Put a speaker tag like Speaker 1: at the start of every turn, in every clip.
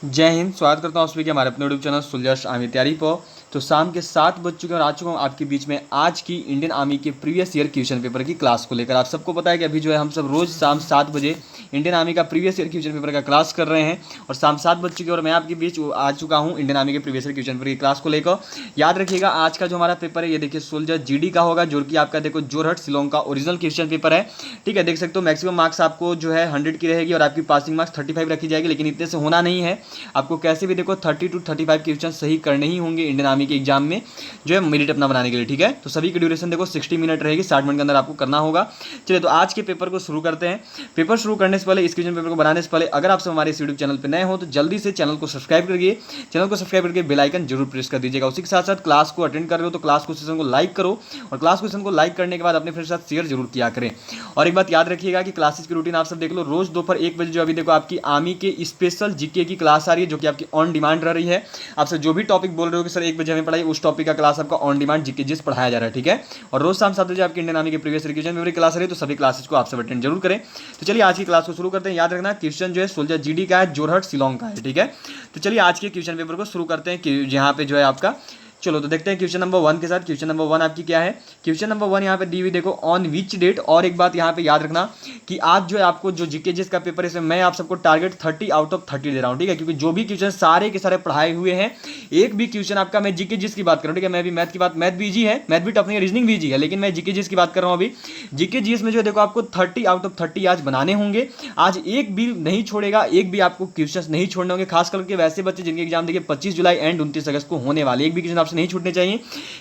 Speaker 1: जय हिंद। स्वागत करता हूँ आप सभी के हमारे अपने यूट्यूब चैनल सुलझ आर्मी तैयारी पर। तो शाम के 7 बज चुके हैं और आ चुका हूँ आपके बीच में आज की इंडियन आर्मी के प्रीवियस ईयर क्वेश्चन पेपर की क्लास को लेकर। आप सबको पता है कि अभी जो है हम सब रोज शाम 7 बजे इंडियन आर्मी का प्रीवियस ईयर क्वेश्चन पेपर का क्लास कर रहे हैं और शाम 7 बज चुके हैं और मैं आपके बीच आ चुका हूँ इंडियन आर्मी के प्रीवियस ईयर क्वेश्चन पेपर की क्लास को लेकर। याद रखिएगा आज का जो हमारा पेपर है ये देखिए सोल्जर जीडी का होगा, जो कि आपका देखो जोरहट शिलोंग का ओरिजिनल क्वेश्चन पेपर है। ठीक है, देख सकते हो मैक्सिमम मार्क्स आपको जो है 100 की रहेगी और आपकी पासिंग मार्क्स 35 रखी जाएगी, लेकिन इतने से होना नहीं है। आपको कैसे भी देखो 30 to 35 क्वेश्चन सही करने ही होंगे इंडियन आर्मी के एग्जाम में जो है मेरिट अपना बनाने के लिए। ठीक है, तो सभी की ड्यूरेशन देखो 60 मिनट रहेगी, 60 मिनट के अंदर आपको करना होगा। चलिए तो आज के पेपर को शुरू करते हैं। पेपर शुरू करने से पहले, इस क्वेश्चन पेपर को बनाने से पहले अगर आप सब हमारे इस यूट्यूब चैनल पर नए हो तो जल्दी से चैनल को सब्सक्राइब करिए, चैनल को सब्सक्राइब करके बेल आइकन जरूर प्रेस कर दीजिएगा। उसी के साथ साथ क्लास को अटेंड कर रहे हो तो क्लास को सेशन को लाइक करो और क्लास को सेशन को लाइक करने के बाद अपने फ्रेंड्स के साथ शेयर जरूर किया करें। और एक बात याद रखिएगा कि क्लासेस की रूटीन आप सब देख लो, रोज दोपहर 1 बजे जो अभी देखो आपकी आर्मी के स्पेशल जीके की क्लास आ रही है जो कि आपकी ऑन डिमांड रह रही है। आपसे जो भी टॉपिक बोल रहे हो कि सर 1 बजे हमें पढ़ाई, उस टॉपिक का क्लास आपका ऑन डिमांड जीके जिस पढ़ाया जा रहा है। ठीक है, और रोज शाम 7 बजे आपकी इंडियन आर्मी के प्रीवियस रिवीजन मेमोरी क्लास रही है, तो सभी क्लासेस को आप सब अटेंड जरूर करें। तो चलिए आज की क्लास को शुरू करते हैं। याद रखना क्वेश्चन जो है सोल्जर जीडी का है, जोरहट शिलोंग का है। ठीक है, तो चलिए आज के क्वेश्चन पेपर को शुरू करते हैं कि जहाँ पे जो है आपका, चलो तो देखते हैं क्वेश्चन नंबर 1 के साथ। क्वेश्चन नंबर 1 आपकी क्या है? क्वेश्चन नंबर 1 यहाँ पे दी हुई देखो, ऑन विच डेट। और एक बात यहाँ पे याद रखना कि आज जो है आपको जो जीके जिसका पेपर है इसमें मैं आप सबको टारगेट 30 आउट ऑफ 30 दे रहा हूँ। ठीक है, क्योंकि जो भी क्वेश्चन सारे के सारे पढ़ाए हुए हैं, एक भी क्वेश्चन आपका, मैं जीके जिस की बात कर रहा हूँ। ठीक है, मैं भी मैथ की बात, मैथ भी इजी है, मैथ भी टफ नहीं है, रीजनिंग भी इजी है, लेकिन मैं जीके जिस की बात कर रहा हूँ अभी। जीके जीएस में जो है देखो आपको 30 आउट ऑफ 30 आज बनाने होंगे। आज एक भी नहीं छोड़ेगा, एक भी आपको क्वेश्चन नहीं छोड़ने होंगे, खास करके वैसे बच्चे जिनके एग्जाम देखिए 25 जुलाई एंड 29 अगस्त को होने वाले, एक भी क्वेश्चन आपसे नहीं छूटने चाहिए,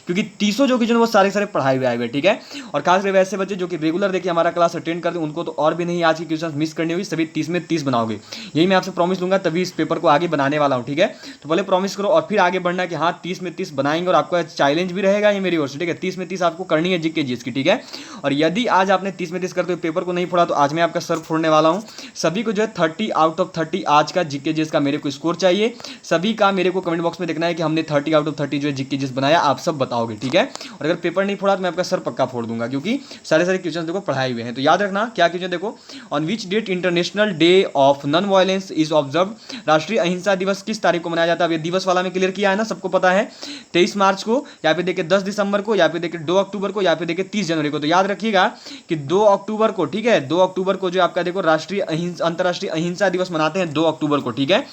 Speaker 1: क्योंकि 30 जो क्वेश्चन वो सारे सारे पढ़ाए हुए आए हुए। ठीक है, और खास करके वैसे बच्चे जो कि रेगुलर देखिए हमारा क्लास अटेंड करते हैं उनको तो और भी नहीं आज की क्वेश्चन मिस करनी होगी, सभी 30 में 30 बनाओगे, यही मैं आपसे प्रॉमिस लूंगा, तभी इस पेपर को आगे बनाने वाला हूं। ठीक है, तो पहले प्रॉमिस करो और फिर आगे बढ़ना कि हाँ 30 में 30 बनाएंगे, और आपका चैलेंज भी रहेगा ये मेरी ओर से। ठीक है, 30 में 30 आपको करनी है जीके जीएस की। ठीक है, और यदि आज आपने 30 में 30 करते हुए पेपर को नहीं फोड़ा तो आज मैं आपका सर फोड़ने वाला हूं। सभी को जो है 30 आउट ऑफ 30 आज का जीके जीएस का मेरे को स्कोर चाहिए। सभी का मेरे को कमेंट बॉक्स में देखना है कि हमने 30 आउट ऑफ 30 जो है जीके जीएस बनाया, आप सब बताओगे। ठीक है, और अगर पेपर नहीं फोड़ा तो मैं आपका सर पक्का फोड़ दूंगा, क्योंकि सारे सारे क्वेश्चन देखो पढ़ाए हुए हैं। तो याद रखना क्या क्वेश्चन देखो, on which date international day of non violence is observe. राष्ट्रीय अहिंसा दिवस किस तारीख को मनाया जाता है? अब ये दिवस वाला में क्लियर किया है ना, सबको पता है। 23 मार्च को, या फिर देखिए 10 दिसंबर को, या फिर देखिए 2 अक्टूबर को, या फिर देखिए 30 जनवरी को। तो याद रखिएगा कि 2 अक्टूबर को, ठीक है, 2 अक्टूबर को जो आपका देखो राष्ट्रीय अंतर्राष्ट्रीय अहिंसा दिवस मनाते हैं 2 अक्टूबर को। ठीक है,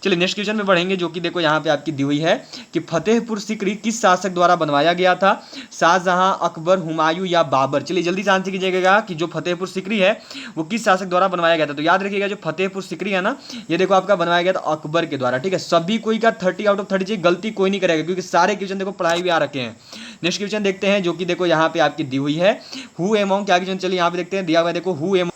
Speaker 1: चलिए नेक्स्ट क्वेश्चन में बढ़ेंगे, जो कि देखो यहाँ पे आपकी दी हुई है कि फतेहपुर सिकरी किस शासक द्वारा बनवाया गया था? शाहजहां, अकबर, हुमायूं या बाबर? चलिए जल्दी से आंसर कीजिएगा कि जो फतेहपुर सिकरी है वो किस शासक द्वारा बनवाया गया था। तो याद रखिएगा जो फतेहपुर सिकरी है ना, ये देखो आपका बनवाया गया था अकबर के द्वारा। ठीक है, सभी कोई का 30 आउट ऑफ 30 चाहिए, गलती कोई नहीं करेगा, क्योंकि सारे क्वेश्चन देखो पढ़ाई भी आ रखे हैं। नेक्स्ट क्वेश्चन देखते हैं, जो कि देखो यहाँ पे आपकी दी हुई है, हु एमोंग, क्या क्वेश्चन, चलिए यहाँ पे देखते हैं, दिया हुआ है देखो हु एमोंग।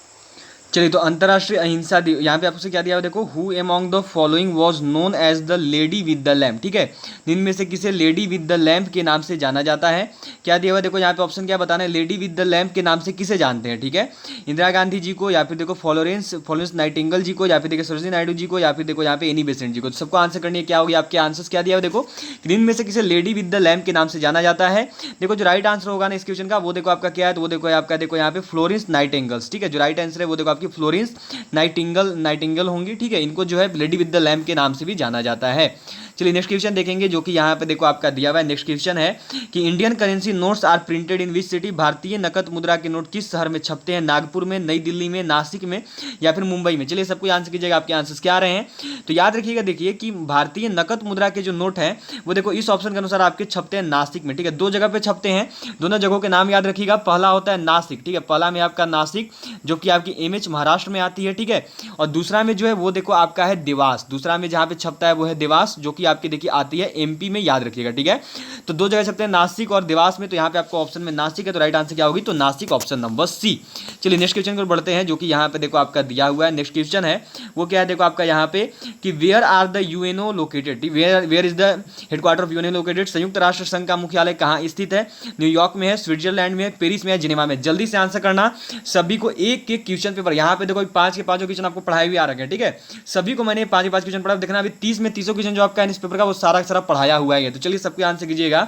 Speaker 1: चलिए तो अंतरराष्ट्रीय अहिंसा दिवस, यहाँ पे आपसे क्या दिया हुआ देखो, who among the following was known as the lady with the lamp. ठीक है, इनमें से किसे लेडी विद द लैम्प के नाम से जाना जाता है? क्या दिया हुआ देखो यहाँ पे ऑप्शन क्या बताना है, लेडी विद द लैम्प के नाम से किसे जानते हैं? ठीक है, इंदिरा गांधी जी को, या फिर देखो फ्लोरेंस नाइटिंगेल जी को, या फिर देखो सरोजिनी नायडू जी को, या फिर देखो यहाँ पे एनी बेसेंट जी को। तो सबको आंसर करनी है, क्या होगी आपके आंसर्स, क्या दिया हुआ देखो, इनमें से किसे लेडी विद द लैम्प के नाम से जाना जाता है? देखो जो राइट आंसर होगा ना इस क्वेश्चन का, वो देखो आपका क्या है, तो वो देखो आपका देखो यहाँ पे फ्लोरेंस नाइटिंगेल्स। ठीक है, जो राइट आंसर है वो देखो आपकी फ्लोरेंस नाइटिंगेल होंगी। ठीक है, इनको जो है लेडी विद द लैम्प के नाम से भी जाना जाता है। चलिए नेक्स्ट क्वेश्चन देखेंगे, जो कि यहाँ पे देखो आपका दिया हुआ है। नेक्स्ट क्वेश्चन है कि Indian currency notes are printed in which city. भारतीय नकद मुद्रा के नोट किस शहर में छपते हैं? नागपुर में, नई दिल्ली में, नासिक में, या फिर मुंबई में? चलिए सबको आंसर कीजिएगा, आपके आंसर्स क्या आ रहे हैं। तो याद रखिएगा देखिए कि भारतीय नकद मुद्रा के जो नोट हैं वो देखो इस ऑप्शन के अनुसार आपके छपते हैं नासिक में। ठीक है, 2 जगह पे छपते हैं, दोनों जगहों के नाम याद रखिएगा। पहला होता है नासिक, ठीक है, पहला में आपका नासिक जो कि आपकी एमएच महाराष्ट्र में आती है। ठीक है, और दूसरा में जो है वो देखो आपका है देवास, दूसरा में जहाँ पे छपता है वो है देवास, जो कि आपकी देखिए आती है एमपी में, याद रखिएगा। ठीक है, तो 2 जगह छपते हैं, नासिक और देवास में। तो यहाँ पे आपको ऑप्शन में नासिक है, तो राइट आंसर क्या होगी, तो नासिक, ऑप्शन नंबर सी। चलिए नेक्स्ट क्वेश्चन को बढ़ते हैं, जो कि यहाँ पे देखो आपका दिया हुआ है। नेक्स्ट क्वेश्चन है वो क्या है देखो आपका यहाँ पे कि where are the UNO located, where is the headquarter of UNO located. संयुक्त राष्ट्र संघ का मुख्यालय कहाँ स्थित है? न्यूयॉर्क में है, स्विट्जरलैंड में है, पेरिस में है, जिनेवा में। जल्दी से आंसर करना, सभी को एक एक क्वेश्चन पेपर, यहाँ पे देखो 5 के 5 क्वेश्चन आपको पढ़ाए हुए आ रखे हैं। ठीक है, सभी को मैंने 5 के 5 क्वेश्चन पढ़ा। देखना अभी 30 में 30 क्वेश्चन जो आपका इस पेपर का वो सारा सारा पढ़ाया हुआ है। तो चलिए सबके आंसर कीजिएगा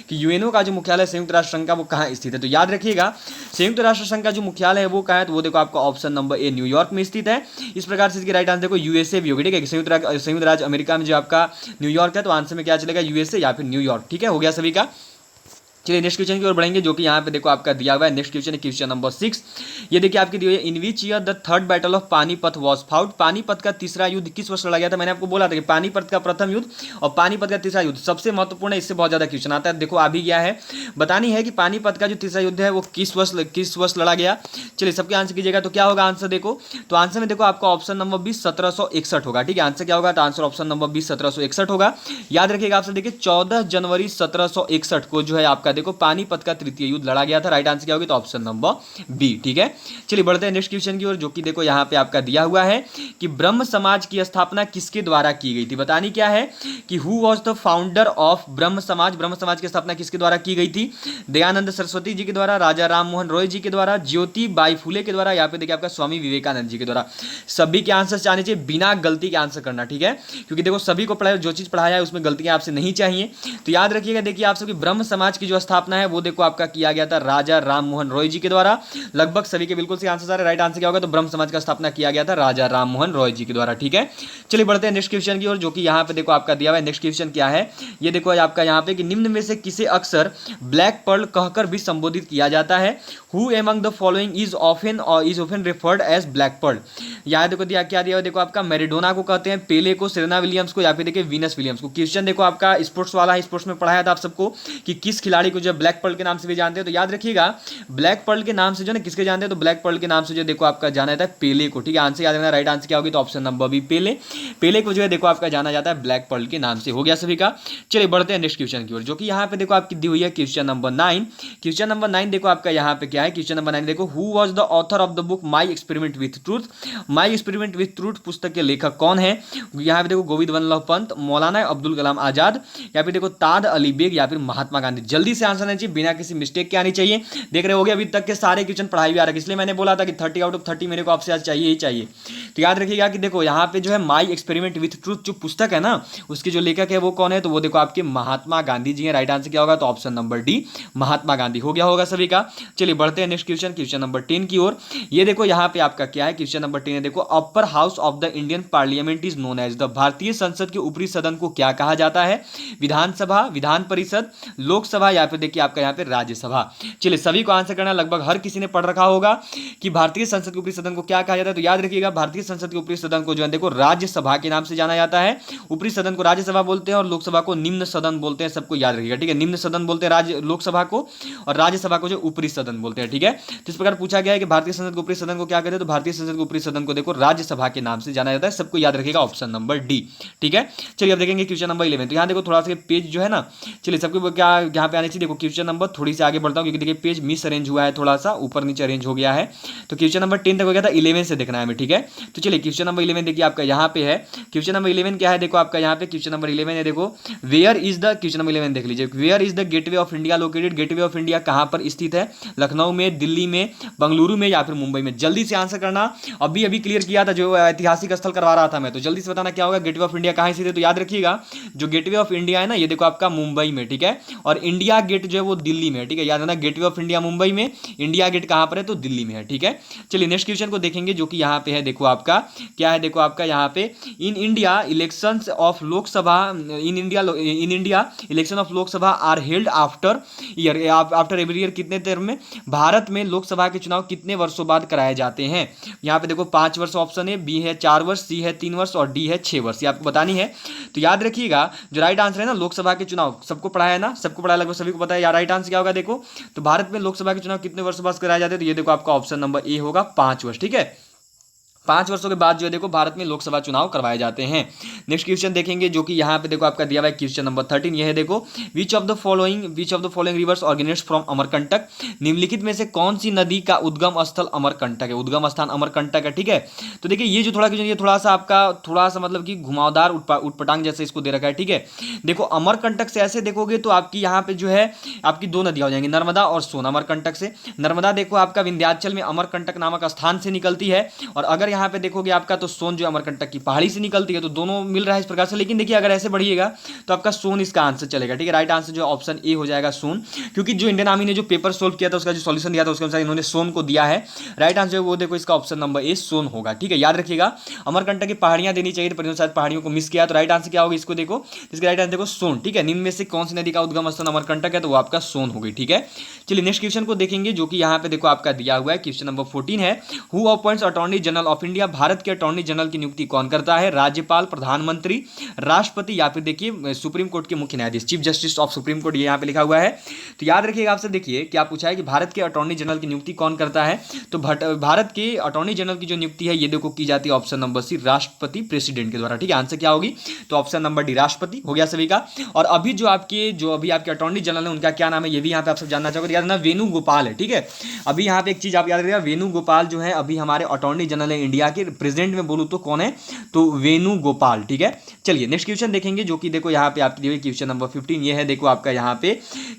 Speaker 1: कि यूएनओ का जो मुख्यालय संयुक्त राष्ट्र संघ का वो कहाँ स्थित है। तो याद रखिएगा संयुक्त राष्ट्र संघ का जो मुख्यालय है वो कहाँ है, तो वो देखो आपका ऑप्शन नंबर ए न्यूयॉर्क में स्थित है। इस प्रकार से इसकी राइट आंसर देखो यूएसए भी होगी, ठीक है। संयुक्त राज्य अमेरिका में जो आपका न्यूयॉर्क है, तो आंसर में क्या चलेगा यूएसए या फिर न्यूयॉर्क, ठीक है। हो गया सभी का। चलिए नेक्स्ट क्वेश्चन की ओर बढ़ेंगे, जो कि यहाँ पे देखो आपका दिया हुआ है। नेक्स्ट क्वेश्चन है क्वेश्चन नंबर 6। ये देखिए आपकी दी हुई है, in which year the third battle of Panipat was fought. Panipat का तीसरा युद्ध किस वर्ष लड़ा गया था। मैंने आपको बोला था कि पानीपत का प्रथम युद्ध और पानीपत का तीसरा युद्ध सबसे महत्वपूर्ण है, इससे बहुत ज्यादा क्वेश्चन आता है। देखो आ भी गया है, बतानी है कि पानीपत का जो तीसरा युद्ध है वो किस वर्ष लड़ा गया। चलिए सबके आंसर कीजिएगा, तो क्या होगा आंसर देखो, तो आंसर में देखो आपका ऑप्शन नंबर 20 1761 होगा, ठीक है। आंसर क्या होगा, तो आंसर ऑप्शन नंबर 20 1761 होगा। याद रखिएगा आपसे, देखिए 14 जनवरी 1761 को जो है आपका देखो पानीपत का तृतीय युद्ध लड़ा गया था। राइट आंसर क्या होगी, तो ऑप्शन नंबर बी, ठीक है। चलिए बढ़ते हैं नेक्स्ट क्वेश्चन की ओर, जो कि देखो यहाँ पे आपका दिया हुआ है कि ब्रह्म समाज की स्थापना किसके द्वारा की गई थी। बतानी क्या है कि who was the founder of ब्रह्म समाज। ब्रह्म समाज की स्थापना किसके द्वारा की गई थी। दयानंद सरस्वती जी के द्वारा, राजा राम मोहन रॉय जी के द्वारा, ज्योति बाई फुले के द्वारा, या फिर देखिए आपका स्वामी विवेकानंद जी के द्वारा। सभी के आंसर आने चाहिए, बिना गलती के आंसर करना, ठीक है। क्योंकि देखो सभी को पढ़ाया, जो चीज पढ़ाया है उसमें गलतियां आपसे नहीं चाहिए। तो याद रखिएगा, देखिए आप सबकी ब्रह्म समाज की जो स्थापना है वो देखो आपका किया गया था राजा राम मोहन रॉय जी के द्वारा। लगभग सभी के बिल्कुल सही आंसर आ रहे। राइट आंसर क्या होगा, तो ब्रह्म समाज का स्थापना किया गया था राजा राम मोहन रॉय जी के द्वारा, ठीक है। चलिए बढ़ते हैं नेक्स्ट क्वेश्चन की ओर, जो कि यहाँ पे देखो आपका दिया हुआ है। नेक्स्ट क्वेश्चन क्या है, ये देखो आपका यहाँ पे कि निम्न में से किसे अक्सर ब्लैक पर्ल कहकर भी संबोधित किया जाता है। Who among the following is often referred as black pearl. यहाँ देखो दिया क्या दिया हुआ, देखो आपका मैराडोना को कहते हैं, पेले को, सेरेना विलियम्स को, या फिर देखिए वीनस विलियम्स को। क्वेश्चन देखो आपका स्पोर्ट्स वाला है, स्पोर्ट्स में पढ़ाया था आप सबको कि किस खिलाड़ी को जो ब्लैक पर्ल के नाम से भी जानते हैं। तो याद रखिएगा ब्लैक पर्ल के नाम से जो ना किसके जानते हैं, तो ब्लैक पर्ल के नाम से जो देखो आपका जाना जाता है पेले को, ठीक है। आंसर याद रखना, राइट आंसर क्या होगी, तो ऑप्शन नंबर बी पेले। पेले को जो है देखो आपका जाना जाता है ब्लैक पर्ल के नाम से। हो गया सभी का। चलिए बढ़ते हैं नेक्स्ट क्वेश्चन की ओर, जो कि यहाँ पे देखो आपकी दी हुई है क्वेश्चन नंबर 9। क्वेश्चन नंबर 9 देखो आपका यहाँ पे क्या है, क्वेश्चन नंबर 9 देखो, who was the author of the book my experiment with truth. My experiment with truth पुस्तक के लेखक कौन है। यहाँ पे देखो गोविंद वल्लभ पंत, मौलाना अब्दुल कलाम आजाद, या फिर देखो ताज अली बेग, या फिर महात्मा गांधी। जल्दी से आंसर आना चाहिए, बिना किसी मिस्टेक के आनी चाहिए। देख रहे होगे अभी तक के सारे क्वेश्चन पढ़ाई भी आ रहे हैं, इसलिए मैंने बोला था कि 30 आउट ऑफ 30 मेरे को आपसे आज चाहिए ही चाहिए। तो याद रखिएगा कि देखो यहाँ पे जो है माई एक्सपेरिमेंट विथ ट्रूथ जो पुस्तक है ना, उसके जो लेखक है वो कौन है, तो वो देखो आपके महात्मा गांधी जी हैं। राइट आंसर क्या होगा, तो option number D Mahatma Gandhi. हो गया होगा सभी का। चलिए बढ़ते हैं नेक्स्ट क्वेश्चन, क्वेश्चन नंबर 10 की ओर। ये देखो यहाँ पे आपका क्या है, क्वेश्चन नंबर 10 है देखो, upper house of the Indian parliament is known as the. भारतीय संसद के ऊपरी सदन को क्या कहा जाता है। विधानसभा, विधान परिषद, लोकसभा, या फिर देखिए आपका यहाँ पे राज्यसभा। चलिए सभी को आंसर करना, लगभग हर किसी ने पढ़ रखा होगा कि भारतीय संसद के ऊपरी सदन को क्या कहा जाता है। तो याद रखिएगा भारतीय संसद के ऊपरी सदन को जो है देखो राज्यसभा के नाम से जाना जाता है। ऊपरी सदन को राज्यसभा बोलते हैं और लोकसभा को निम्न सदन बोलते हैं। सबको याद रखिएगा, ठीक है। निम्न सदन बोलते हैं लोकसभा को, और राज्यसभा को जो ऊपरी सदन बोलते हैं, ठीक है। तो इस प्रकार पूछा गया है कि भारतीय संसद के ऊपरी सदन को क्या कहते हैं, तो भारतीय संसद के ऊपरी सदन को देखो राज्यसभा के नाम से जाना जाता है। सबको याद रखिएगा ऑप्शन नंबर डी, ठीक है। चलिए अब देखेंगे क्वेश्चन नंबर 11। तो यहाँ देखो थोड़ा सा पेज जो है ना, चलिए सबको क्या यहाँ पे आने चाहिए। देखो क्वेश्चन नंबर थोड़ी सी आगे बढ़ता हूँ, क्योंकि देखिए पेज मिस अरेंज हुआ है, थोड़ा सा ऊपर नीचे अरेंज हो गया है। तो क्वेश्चन नंबर 10 तक हो गया था, 11 से देखना है हमें, ठीक है। तो चलिए क्वेश्चन नंबर 11 देखिए आपका यहाँ पे है। क्वेश्चन नंबर 11 क्या है, देखो आपका यहाँ पे क्वेश्चन नंबर 11 है देखो, where is the, question number 11 देख लीजिए, where is the gateway of India located. Gateway of India कहाँ पर स्थित है, लखनऊ में, दिल्ली में, बंगलुरु में, या फिर मुंबई में। जल्दी से आंसर करना, अभी अभी क्लियर किया था जो ऐतिहासिक स्थल करवा रहा था मैं, तो जल्दी से बताना क्या होगा, गेटवे ऑफ इंडिया कहाँ स्थित है। तो याद रखिएगा जो गेटवे ऑफ इंडिया है ना, ये देखो आपका मुंबई में, ठीक है। और इंडिया गेट जो है वो दिल्ली में, ठीक है। याद रखना गेटवे ऑफ इंडिया मुंबई में, इंडिया गेट कहाँ पर है, तो दिल्ली में है, ठीक है। चलिए नेक्स्ट क्वेश्चन को देखेंगे, जो कि यहाँ पे है देखो आपका क्या है, देखो आपका यहाँ पे in India elections of Lok Sabha, in India election of Lok Sabha are held after every year. कितने टर्म में भारत में लोकसभा के चुनाव कितने वर्षों बाद कराए जाते हैं। यहाँ पे देखो 5 वर्ष ऑप्शन है, बी है 4 वर्ष, सी है 3 वर्ष, और डी है 6 वर्ष। ये आपको बतानी है। तो याद रखिएगा जो राइट आंसर है ना, लोकसभा के चुनाव सबको पढ़ाया है ना, सबको पढ़ाया, लगभग सभी को पता है यार। राइट आंसर क्या होगा देखो, तो भारत में लोकसभा के चुनाव कितने वर्षों बाद कराए जाते हैं। तो ये देखो आपका ऑप्शन नंबर ए होगा 5 वर्ष, ठीक है। 5 वर्षों के बाद जो है देखो भारत में लोकसभा चुनाव करवाए जाते हैं। नेक्स्ट क्वेश्चन देखेंगे, जो कि यहाँ पे देखो आपका दिया हुआ है क्वेश्चन नंबर 13। ये है देखो, which of the following rivers originates from Amarkantak. निम्नलिखित में से कौन सी नदी का उद्गम स्थल अमरकंटक है। उद्गम स्थान अमरकंटक है, ठीक है। तो देखिए ये जो थोड़ा क्वेश्चन, ये थोड़ा सा आपका थोड़ा सा मतलब कि घुमावदार उटपटांग जैसे इसको दे रखा है, ठीक है। देखो अमरकंटक से ऐसे देखोगे तो आपकी यहाँ पे जो है आपकी 2 नदियां हो जाएंगी, नर्मदा और सोन। अमरकंटक से नर्मदा देखो आपका विंध्याचल में अमरकंटक नामक स्थान से निकलती है, और अगर अगर यहाँ पे देखोगे आपका तो सोन जो अमरकंटक की पहाड़ी से निकलती है, तो दोनों मिल रहा है इस प्रकार से। लेकिन देखिए अगर ऐसे बढ़िएगा तो आपका सोन इसका आंसर चलेगा, ठीक है। राइट आंसर जो ऑप्शन ए हो जाएगा सोन, क्योंकि जो इंडियन आर्मी ने जो पेपर सोल्व किया था उसका जो सॉल्यूशन दिया था उसके अनुसार इन्होंने सोन को दिया है। राइट आंसर वो देखो इसका ऑप्शन नंबर ए सोन होगा, ठीक है। याद रखिएगा अमरकंटक की पहाड़ियां देनी चाहिए, पर शायद पहाड़ियों को मिस किया, तो राइट आंसर क्या होगा इसको देखो, इसका राइट आंसर देखो सोन, ठीक है। निम्न में से कौन सी नदी का उद्गम स्थल अमरकंटक है, तो वो आपका सोन हो गई, ठीक है। चलिए नेक्स्ट क्वेश्चन को देखेंगे जो कि यहाँ पे देखो आपका दिया हुआ है, क्वेश्चन नंबर 14 है, who appoints attorney general of India, Bharat के अटॉर्नी जनरल की नियुक्ति कौन करता है, राज्यपाल, प्रधानमंत्री, राष्ट्रपति, या फिर देखिए सुप्रीम कोर्ट के मुख्य न्यायाधीश, chief justice of supreme court, ये यहाँ पे लिखा हुआ है। तो याद रखिएगा आपसे, देखिए क्या पूछा है कि भारत के अटॉर्नी जनरल की नियुक्ति कौन करता है, तो भारत के अटॉर्नी जनरल की जो नियुक्ति है ये देखो की जाती है ऑप्शन नंबर सी राष्ट्रपति, प्रेसिडेंट के द्वारा, ठीक है। आंसर क्या होगी, तो ऑप्शन नंबर डी राष्ट्रपति हो गया सभी का। और अभी जो अभी आपके अटॉर्नी जनरल है उनका क्या नाम है, ये भी यहाँ पे आप सब जानना चाहोगे, याद ना वेणुगोपाल है, ठीक है। अभी यहाँ पे एक चीज आप याद रखिएगा, वेणुगोपाल जो है अभी हमारे अटॉर्नी जनरल है इंडिया के, प्रेसिडेंट में बोलूँ तो कौन है, तो वेणुगोपाल, ठीक है। चलिए नेक्स्ट क्वेश्चन देखेंगे जो कि देखो यहाँ पे आपकी दी हुई क्वेश्चन नंबर 15 ये है, देखो आपका यहाँ पे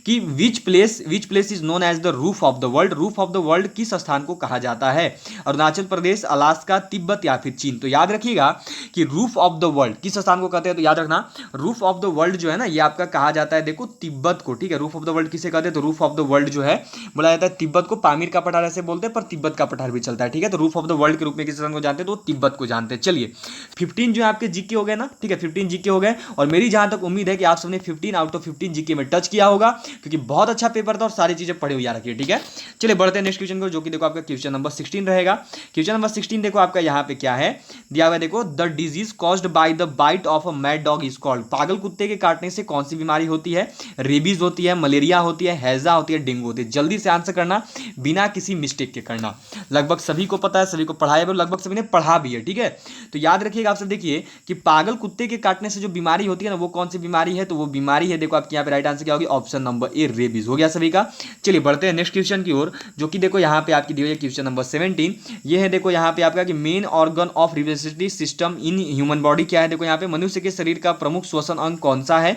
Speaker 1: कि which place is known as the roof of the world, roof of the world किस स्थान को कहा जाता है, अरुणाचल प्रदेश, अलास्का, तिब्बत या फिर चीन। तो याद रखिएगा कि रूफ ऑफ द वर्ल्ड किस स्थान को कहते हैं, तो याद रखना रूफ ऑफ द वर्ल्ड जो है ना ये आपका कहा जाता है देखो तिब्बत को, ठीक है। रूफ ऑफ द वर्ल्ड किसे कहते हैं, तो रूफ ऑफ द वर्ल्ड जो है बोला जाता है तिब्बत को, पामीर का पठार ऐसे बोलते हैं पर तिब्बत का पठार भी चलता है, ठीक है। तो रूफ ऑफ द वर्ल्ड के रूप में किस स्थान को जानते हैं, तो तिब्बत को जानते हैं। चलिए 15 जो है आपके जीके हो गए ना, ठीक है, 15 जीके हो गए, और मेरी जहां तक उम्मीद है कि आप सबने 15 आउट ऑफ 15 जीके में टच किया होगा, क्योंकि बहुत अच्छा पेपर था और सारी चीजें पढ़े हुई याद रखिए, ठीक है। चलिए बढ़ते हैं नेक्स्ट क्वेश्चन को जो कि देखो आपका क्वेश्चन नंबर 16 रहेगा। क्वेश्चन नंबर 16 देखो आपका यहाँ पे क्या है दिया हुआ है, देखो the disease caused by the bite of a mad dog is called, पागल कुत्ते के काटने से कौन सी बीमारी होती है, रेबीज होती है, मलेरिया होती है, हैजा होती है, डेंगू होती है। जल्दी से आंसर करना बिना किसी मिस्टेक के करना, लगभग सभी को पता है, सभी को पढ़ाया है, लगभग सभी ने पढ़ा भी है, ठीक है। तो याद रखिएगा आप सब, देखिए कि पागल कुत्ते के काटने से जो बीमारी होती है ना वो कौन सी बीमारी है, तो वो बीमारी है देखो आपके यहाँ पे राइट आंसर क्या होगी, ऑप्शन नंबर ए रेबीज हो गया सभी का। चलिए बढ़ते हैं नेक्स्ट क्वेश्चन की ओर जो कि देखो यहाँ पे आपकी दी हुई है क्वेश्चन नंबर 17 ये है, देखो यहाँ पे आपका कि main organ of respiratory system in human body क्या है, देखो यहाँ पे मनुष्य के शरीर का प्रमुख श्वसन अंग कौन सा है,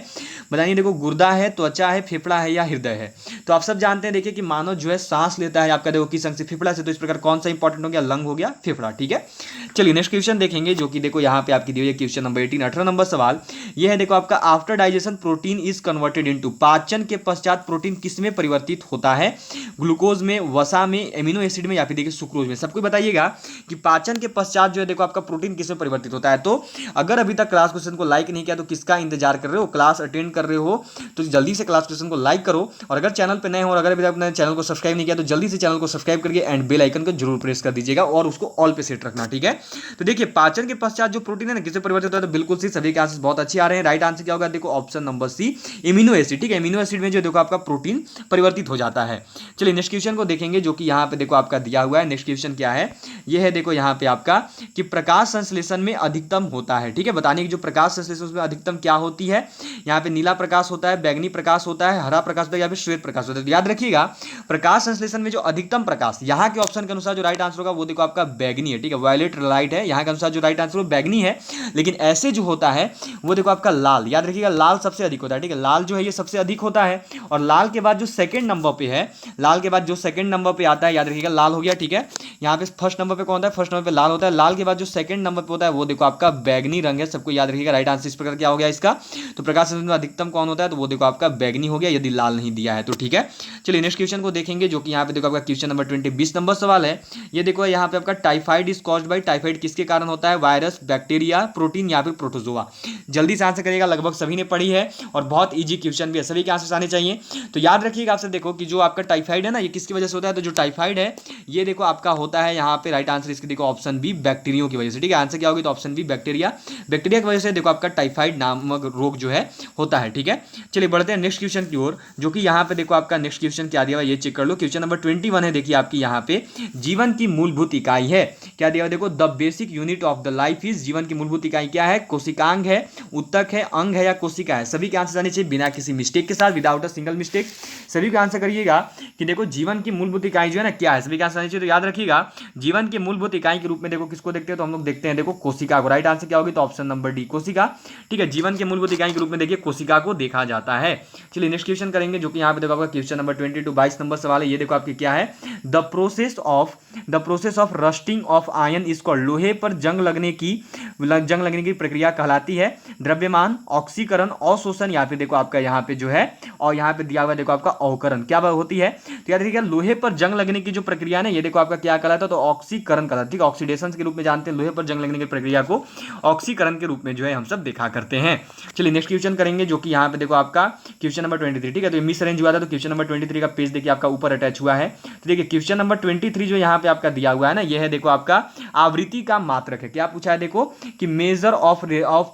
Speaker 1: बताइए। देखो गुर्दा है, त्वचा है, फेफड़ा है या हृदय है। तो आप सब जानते हैं देखिए कि मानव जो है सांस लेता है आपका देखो किस अंग से, फेफड़ा से, तो इस प्रकार कौन सा इंपॉर्टेंट हो गया, लंग हो गया, फेफड़ा, ठीक है। चलिए नेक्स्ट क्वेश्चन देखेंगे जो कि देखो यहाँ पे आपकी दी हुई है क्वेश्चन नंबर 18 18 नंबर सवाल ये है, देखो आपका after digestion protein is converted into, पाचन के पश्चात प्रोटीन किस में परिवर्तित होता है, ग्लूकोज में, वसा में, एमिनो एसिड में या फिर देखिए सुक्रोज में। सबको बताइएगा कि पाचन के पश्चात जो है देखो आपका प्रोटीन किस में परिवर्तित होता है। तो अगर अभी तक क्लास क्वेश्चन को लाइक नहीं किया तो किसका इंतजार कर रहे हो, क्लास अटेंड कर रहे हो तो जल्दी से क्लास क्वेश्चन को लाइक करो, और अगर चैनल पर नए हो और अगर अभी तक अपने चैनल को सब्सक्राइब नहीं किया तो जल्दी से चैनल को सब्सक्राइब करके एंड बेल आइकन को जरूर प्रेस कर दीजिएगा और उसको ऑल पे सेट रखना, ठीक है। तो देखिए पाचन के पश्चात जो प्रोटीन है ना किससे परिवर्तित होता है, तो बिल्कुल सी सभी के आंसर बहुत अच्छे आ रहे हैं। राइट आंसर क्या होगा, देखो option number C amino acid, ठीक है। एमिनो एसिड में जो देखो आपका प्रोटीन परिवर्तित हो जाता है। चलिए नेक्स्ट क्वेश्चन को देखेंगे जो कि यहाँ पे देखो आपका दिया हुआ है। नेक्स्ट क्वेश्चन क्या है, ये है देखो यहाँ पे आपका कि प्रकाश संश्लेषण में अधिकतम होता है, ठीक है। बताने की जो प्रकाश संश्लेषण उसमें अधिकतम क्या होती है, यहाँ पे नीला प्रकाश होता है, बैंगनी प्रकाश होता है, हरा प्रकाश होता है या फिर श्वेत प्रकाश होता है। तो याद रखिएगा प्रकाश संश्लेषण में जो अधिकतम प्रकाश यहाँ के ऑप्शन के अनुसार जो राइट आंसर होगा वो देखो आपका बैगनी है, ठीक है। वायलेट लाइट है, यहाँ के अनुसार जो राइट आंसर वो बैगनी है, लेकिन ऐसे जो होता है वो देखो आपका लाल, याद रखिएगा लाल सबसे अधिक होता है, ठीक है। लाल जो है ये सबसे अधिक होता है, और लाल के बाद जो सेकंड नंबर पे है, लाल के बाद जो सेकंड नंबर पे आता है याद रखिएगा लाल हो गया, ठीक है। यहाँ पे फर्स्ट नंबर पे कौन होता है, फर्स्ट नंबर पे लाल होता है, लाल के बाद जो सेकंड नंबर पे होता है वो देखो आपका बैगनी रंग है, सबको याद रखिएगा। राइट आंसर इस प्रकार क्या हो गया इसका, तो प्रकाश संश्लेषण में अधिकतम कौन होता है, तो वो देखो आपका बैगनी हो गया यदि लाल नहीं दिया है तो, ठीक है। चलिए नेक्स्ट क्वेश्चन को देखेंगे जो कि यहाँ पे देखो आपका क्वेश्चन नंबर 20 20 नंबर सवाल है। ये देखो यहाँ पे आपका typhoid is caused by, typhoid किसके कारण होता है, वायरस, बैक्टीरिया, प्रोटीन या फिर प्रोटोजोआ। जल्दी से आंसर करिएगा, लगभग सभी ने पढ़ी है और बहुत ईजी क्वेश्चन भी है, सभी के आंसर आने चाहिए। तो याद रखिएगा आपसे देखो कि जो आपका टाइफाइड है ना ये किसकी वजह से होता है, तो जो टाइफाइड है ये देखो आपका होता है यहाँ पे राइट आंसर इसकी देखो ऑप्शन बी बैक्टीरिया की वजह से, ठीक है। आंसर क्या होगी, तो ऑप्शन बी बैक्टीरिया, बैक्टीरिया की वजह से देखो आपका टाइफाइड नामक रोग जो है होता है, ठीक है। चलिए बढ़ते हैं नेक्स्ट क्वेश्चन की ओर जो कि यहाँ पे देखो आपका नेक्स्ट क्वेश्चन क्या दिया हुआ ये चेक कर लो। क्वेश्चन नंबर 21 है, देखिए आपकी यहाँ पे जीवन की मूलभूत इकाई है, क्या दिया हुआ देखो the basic unit of the life is, जीवन की मूलभूत इकाई क्या है, कोशिकांग है, उत्तक है, अंग है या कोशिका है। सभी के आंसर आने चाहिए बिना किसी मिस्टेक के साथ, विदाउट अ सिंगल मिस्टेक। सभी का आंसर करिएगा कि देखो जीवन की मूलभूत इकाई जो है ना क्या है, सभी का आंसर आने चाहिए। तो याद रखिएगा जीवन की मूलभूत इकाई के रूप में देखो किसको देखते हैं, तो हम लोग देखते हैं देखो कोशिका को। राइट आंसर क्या होगी, तो ऑप्शन नंबर डी कोशिका, ठीक है। जीवन के मूलभूत इकाई के रूप में देखिए कोशिका को देखा जाता है। चलिए नेक्स्ट क्वेश्चन करेंगे जो कि यहाँ पे देखो आपका क्वेश्चन नंबर 22 22 नंबर सवाल है। ये देखो आपकी क्या है, the process of rusting of of ion is called, लोहे पर जंग लगने की प्रक्रिया कहलाती है द्रव्यमान, ऑक्सीकरण, अवशोषण या फिर देखो आपका यहाँ पे जो है, और यहाँ पे दिया हुआ देखो आपका अवकरण क्या होती है। तो याद रखिएगा लोहे पर जंग लगने की जो प्रक्रिया है ना, ये देखो आपका क्या कहलाता है, तो ऑक्सीकरण कहलाता है। ठीक है, ऑक्सीडेशन के रूप में जानते हैं लोहे पर जंग लगने की प्रक्रिया को, ऑक्सीकरण के रूप में जो है हम सब देखा करते हैं। चलिए नेक्स्ट क्वेश्चन करेंगे, जो कि यहाँ पे देखो आपका क्वेश्चन नंबर 23। ठीक है, तो मिस अरेंज हुआ था, तो क्वेश्चन नंबर 23 का पेज देखिए आपका ऊपर अटैच हुआ है। तो देखिए क्वेश्चन नंबर 23 जो यहाँ पे आपका दिया हुआ है ना, ये है देखो आपका आवृत्ति का मात्रक है। क्या पूछा है देखो कि मेजर ऑफ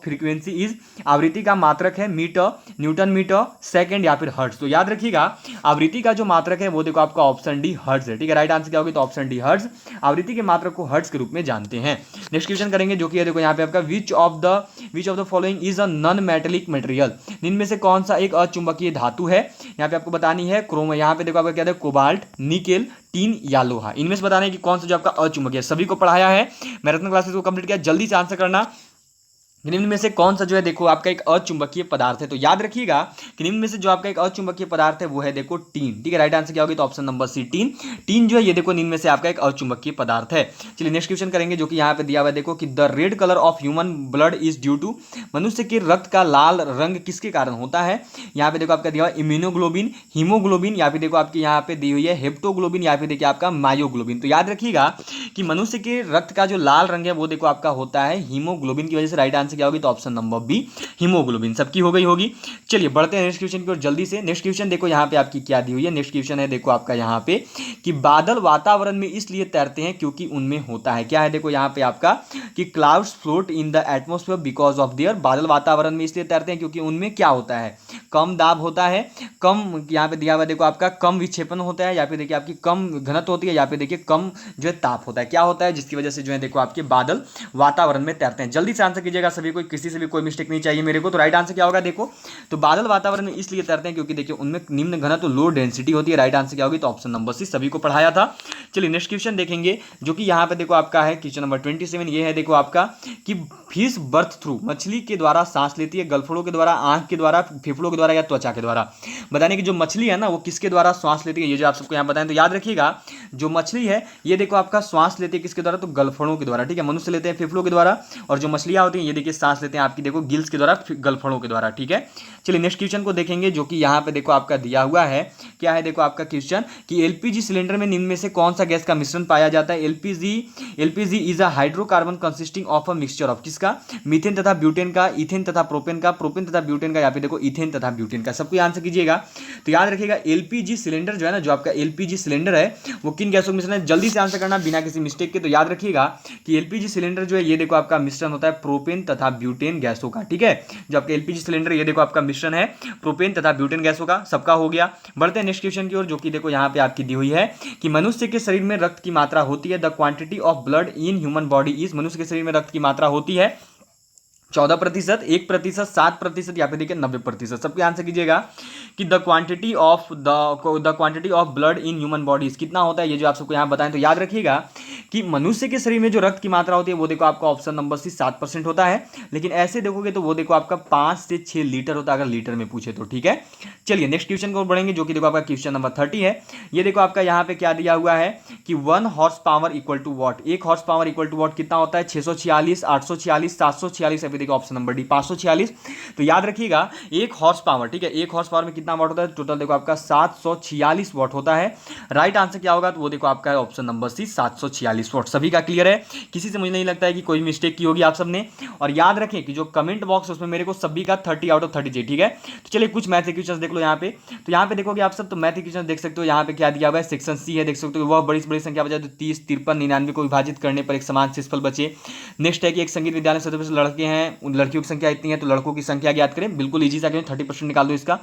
Speaker 1: फ्रीक्वेंसी इज, आवृत्ति का मात्रक है मीटर, न्यूटन मीटर, सेकंड या फिर हर्ट्ज। तो याद रखिएगा आवृत्ति का जो मात्रक है वो देखो आपका ऑप्शन डी हर्ट्ज है। ठीक है, राइट आंसर क्या होगी, तो ऑप्शन डी हर्ट्ज, आवृत्ति के मात्रक को हर्ट्ज के रूप में जानते हैं। नेक्स्ट क्वेश्चन करेंगे, जो कि है देखो यहाँ पे आपका which of the following is a non metallic material, इनमें से कौन सा एक अचुंबकीय धातु है। यहाँ पे आपको बतानी है क्रोम, यहाँ पे देखो आपका क्या है, कोबाल्ट, निकेल, टीन या लोहा। इनमें से बताना है कि कौन सा जो आपका अचुंबकीय, सभी को पढ़ाया है, मैराथन क्लासेस को कंप्लीट किया, जल्दी से आंसर करना। निम्न में से कौन सा जो है देखो आपका एक अचुंबकीय पदार्थ है। तो याद रखिएगा कि निम्न में से जो आपका एक अचुंबकीय पदार्थ है वो है देखो टीन। ठीक है, राइट आंसर क्या होगी, तो option number C tin. Tin जो है ये देखो निम्न में से आपका एक अचुंबकीय पदार्थ है। चलिए नेक्स्ट क्वेश्चन करेंगे, जो कि यहाँ पे दिया हुआ है देखो कि the red colour of human blood is due to, मनुष्य के रक्त का लाल रंग किसके कारण होता है। यहाँ पे देखो आपका दिया हुआ इम्यूनोग्लोबिन, हीमोग्लोबिन या फिर देखो आपके यहाँ पे दी हुई है हेप्टोग्लोबिन या फिर देखिए आपका मायोग्लोबिन। तो याद रखिएगा कि मनुष्य के रक्त का जो लाल रंग है वो देखो आपका होता है हीमोग्लोबिन की वजह से। राइट आंसर क्या होगी, तो ऑप्शन नंबर बी हीमोग्लोबिन। सबकी हो गई होगी। चलिए बढ़ते हैं नेक्स्ट क्वेश्चन की ओर जल्दी से। नेक्स्ट क्वेश्चन देखो यहाँ पे आपकी क्या दी हुई है। नेक्स्ट क्वेश्चन है देखो आपका यहाँ पे कि बादल वातावरण में इसलिए तैरते हैं क्योंकि उनमें होता है, क्या है देखो यहाँ पे आपका कि clouds float in the atmosphere because of their, बादल वातावरण में इसलिए तैरते हैं क्योंकि उनमें क्या होता है, कम दाब होता है, कम यहाँ पे दिया हुआ देखो आपका कम विक्षेपण होता है, या फिर देखिए आपकी कम घनत्व होती है, या फिर देखिए कम जो है ताप होता है, क्या होता है जिसकी वजह से जो है देखो आपके बादल वातावरण में तैरते हैं। जल्दी से आंसर कीजिएगा सभी को, किसी से भी कोई मिस्टेक नहीं चाहिए मेरे को। तो राइट आंसर क्या होगा देखो, तो बादल वातावरण में इसलिए तैरते हैं क्योंकि देखिए उनमें निम्न घनत्व लो डेंसिटी होती है। राइट आंसर क्या होगी, तो ऑप्शन नंबर सी, सभी को पढ़ाया था। चलिए नेक्स्ट क्वेश्चन देखेंगे, जो कि यहाँ पे देखो आपका है क्वेश्चन नंबर 27। ये है देखो आपका कि फिश बर्थ थ्रू, मछली के द्वारा सांस लेती है, गलफड़ों के द्वारा, आंख के द्वारा, फेफड़ों के द्वारा या त्वचा के द्वारा। बताने की जो मछली है ना वो किसके द्वारा सांस लेती है, ये जो आप सबको यहाँ बताएं। तो याद रखिएगा जो मछली है ये देखो आपका सांस लेती है किसके द्वारा, तो गलफड़ों के द्वारा। ठीक है, मनुष्य लेते हैं फेफड़ों के द्वारा, और जो मछलियां होती हैं ये देखिए सांस लेते हैं आपकी देखो गिल्स के द्वारा, गलफड़ों के द्वारा। ठीक है, चलिए नेक्स्ट क्वेश्चन को देखेंगे, जो कि यहाँ पे देखो आपका दिया हुआ है। क्या है देखो आपका क्वेश्चन कि एलपीजी सिलेंडर में निम्न में से कौन सा गैस का मिश्रण पाया जाता है। LPG is a hydrocarbon consisting of a mixture of, किसका, मीथेन तथा ब्यूटेन का, इथेन तथा प्रोपेन का, प्रोपेन तथा ब्यूटेन का, या फिर देखो इथेन तथा ब्यूटेन का। सबको आंसर कीजिएगा। तो याद रखिएगा एलपीजी सिलेंडर जो है ना, जो आपका एलपीजी सिलेंडर है वो किन गैसों का मिश्रण है। जल्दी से आंसर करना बिना किसी मिस्टेक के। तो याद रखिएगा कि एलपीजी सिलेंडर जो है ये देखो आपका मिश्रण होता है प्रोपेन तथा ब्यूटेन गैसों का। ठीक है, जो आपका एलपीजी सिलेंडर ये देखो आपका मिश्रण है प्रोपेन तथा ब्यूटेन गैसों का। सबका हो गया। बढ़ते हैं नेक्स्ट क्वेश्चन की ओर, जो कि देखो यहाँ पे आपकी दी हुई है कि मनुष्य के शरीर में रक्त की मात्रा होती है, the quantity of blood in human body is, मनुष्य के शरीर में रक्त की मात्रा होती है 14%, 1%, 7% या फिर देखिए 90%। सबके आंसर कीजिएगा कि the quantity of blood in human bodies कितना होता है, ये जो आप सबको यहाँ बताएं। तो याद रखिएगा कि मनुष्य के शरीर में जो रक्त की मात्रा होती है वो देखो आपका ऑप्शन नंबर सी 7% होता है, लेकिन ऐसे देखोगे तो वो देखो आपका 5 से 6 लीटर होता है अगर लीटर में पूछे तो। ठीक है, चलिए नेक्स्ट क्वेश्चन को बढ़ेंगे, जो कि देखो आपका क्वेश्चन नंबर 30 है। ये देखो आपका यहाँ पे क्या दिया हुआ है कि 1 horse power equal to watt, 1 horse power equal to watt कितना होता है, 646, 846, 746, अभी देखो ऑप्शन नंबर डी 546। तो याद रखिएगा 1 हॉर्स पावर, ठीक है, 1 हॉर्स पावर में कितना वाट होता है, टोटल देखो आपका 746 वाट होता है। राइट आंसर क्या होगा, तो वो देखो आपका ऑप्शन नंबर सी 746 वाट। सभी का क्लियर है, किसी से मुझे नहीं लगता है कि कोई मिस्टेक की होगी आप सबने। और याद रखें कि जो कमेंट बॉक्स उसमें मेरे को सभी का 30 आउट ऑफ 30 चाहिए। ठीक है, तो चलिए कुछ मैथ इक्वेशंस देख लो यहाँ पे। तो यहाँ पे देखोगे आप सब, तो मैथ इक्वेशन देख सकते हो यहाँ पे क्या दिया हुआ है, सेक्शन सी है, देख सकते हो वह बड़ी से बड़ी संख्या बचा, तो 30, 53, 99 को विभाजित करने पर एक समान शेषफल बचे। नेक्स्ट है कि एक संगीत विद्यालय सदस्य लड़के हैं, उन लड़कियों की संख्या इतनी है, तो लड़कों की संख्या ज्ञात करें। बिल्कुल इजी सा, 30% निकाल दो इसका।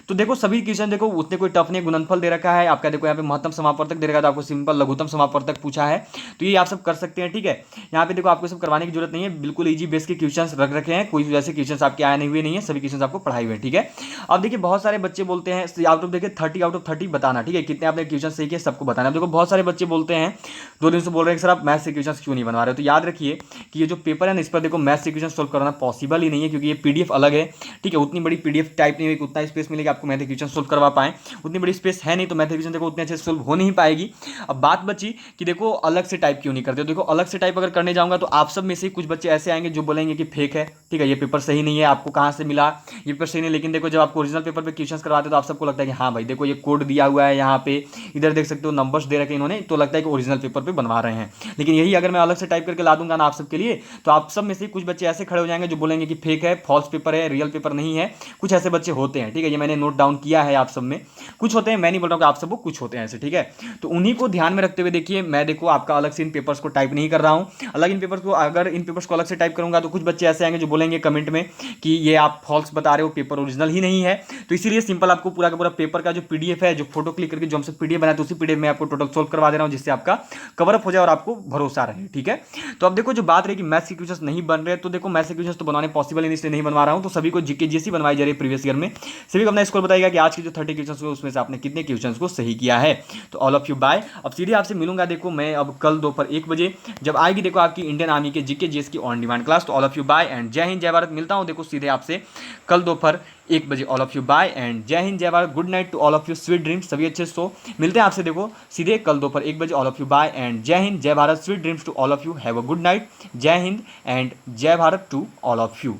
Speaker 1: तो देखो सभी क्वेश्चन देखो उतने कोई टफ नहीं, गुणनफल दे रखा है आपका, देखो यहाँ पे महत्तम समापवर्तक दे रखा है, तो आपको सिंपल लघुत्तम समापवर्तक पूछा है, तो ये आप सब कर सकते हैं। ठीक है, यहाँ पे देखो आपको सब करवाने की जरूरत नहीं है, बिल्कुल इजी बेस के क्वेश्चंस रख रखे हैं, कोई वैसे क्वेश्चंस आपके आए नहीं हुए नहीं है, सभी क्वेश्चंस आपको पढ़ाई हुए। ठीक है, अब देखिए बहुत सारे बच्चे बोलते हैं आउट ऑफ देखिए 30 आउट ऑफ 30 बताना। ठीक है, कितने आपने क्वेश्चन सही किए सबको बताना। देखो बहुत सारे बच्चे बोलते हैं 2 दिन से बोल रहे हैं सर आप मैथ्स के क्वेश्चन क्यों नहीं बनवा रहे हो। तो याद रखिए कि ये जो पेपर है ना, इस पर देखो मैथ्स के क्वेश्चन सोल्व करना पॉसिबल ही नहीं है, क्योंकि ये पीडीएफ अलग है। ठीक है, उतनी बड़ी पीडीएफ टाइप नहीं है, उतना स्पेस मिलेगा आपको मैथ क्वेश्चन सोल्व करवा पाएँ। उतनी बड़ी स्पेस है नहीं, तो मैथ क्वेश्चन देखो उतने अच्छे सोल्व हो नहीं पाएगी। अब बात बची कि देखो अलग से टाइप क्यों नहीं करते। देखो अलग से टाइप अगर करने जाऊंगा तो आप सब में से कुछ बच्चे ऐसे आएंगे जो बोलेंगे कि फेक है, ठीक है, ये पेपर सही नहीं है, आपको कहाँ से मिला, ये पेपर सही नहीं। लेकिन देखो जब आपको ओरिजिनल पेपर पे क्वेश्चंस करवाते तो आप सबको लगता है कि हाँ भाई देखो ये कोड दिया हुआ है, यहाँ पे इधर देख सकते हो नंबर्स दे रखे इन्होंने, तो लगता है कि ओरिजिनल पेपर पे बनवा रहे हैं। लेकिन यही अगर मैं अलग से टाइप करके ला दूंगा ना आप सबके लिए, तो आप सब में से कुछ बच्चे ऐसे खड़े हो जाएंगे जो बोलेंगे कि फेक है, फॉल्स पेपर है, रियल पेपर नहीं है। कुछ ऐसे बच्चे होते हैं, ठीक है, ये मैंने नोट डाउन किया है आप सब में। कुछ होते हैं, मैं नहीं बोल रहा हूँ कि आप सबको, कुछ होते हैं ऐसे, ठीक है। तो उन्हीं को ध्यान में रखते हुए देखिए, मैं देखो आपका अलग से इन पेपर्स को टाइप नहीं कर रहा हूँ। अलग इन पेपर्स को, अगर इन पेपर्स को अलग से टाइप करूंगा तो कुछ बच्चे ऐसे आएंगे जो बोलेंगे कमेंट में कि ये आप फॉल्स बता रहे हो, पेपर ओरिजिनल ही नहीं है। तो इसीलिए सिंपल आपको पूरा का पूरा पेपर का जो पीडीएफ है, जो फोटो क्लिक करके जो हमसे पीडीएफ बनाया, तो उसी पीडीएफ में आपको टोटल सोल्व करवा दे रहा हूँ, जिससे आपका कवर अप हो जाए और आपको भरोसा रहे, ठीक है। तो अब देखो जो बात रही कि मैथ्स के क्वेश्चंस नहीं बन रहे, तो देखो मैथ्स के क्वेश्चंस तो बनाने पॉसिबल है, इसलिए नहीं बनवा रहा हूँ। तो सभी को जीके जीएससी बनवाई जा रही है प्रीवियस ईयर में। सभी को अपना स्कोर बताएगा कि आज के जो 30 क्वेश्चंस हुए उसमें से आपने कितने क्वेश्चंस को सही किया है। तो ऑल ऑफ यू बाय। अब सीधे आपसे मिलूंगा देखो मैं अब कल दोपहर 1 बजे, जब आएगी देखो आपकी इंडियन आर्मी के जीके जीएस की ऑन डिमांड क्लास। तो all of you bye and Jai Hind Jai Bharat. मिलता हूँ देखो सीधे आपसे कल दोपहर 1 बजे। All of you bye and Jai Hind Jai Bharat. Good night to all of you, sweet dreams, सभी अच्छे सो। मिलते हैं आपसे देखो सीधे कल दोपहर 1 बजे। All of you bye and Jai Hind Jai Bharat, sweet dreams to all of you, have a good night. Jai Hind and Jai Bharat to all of you.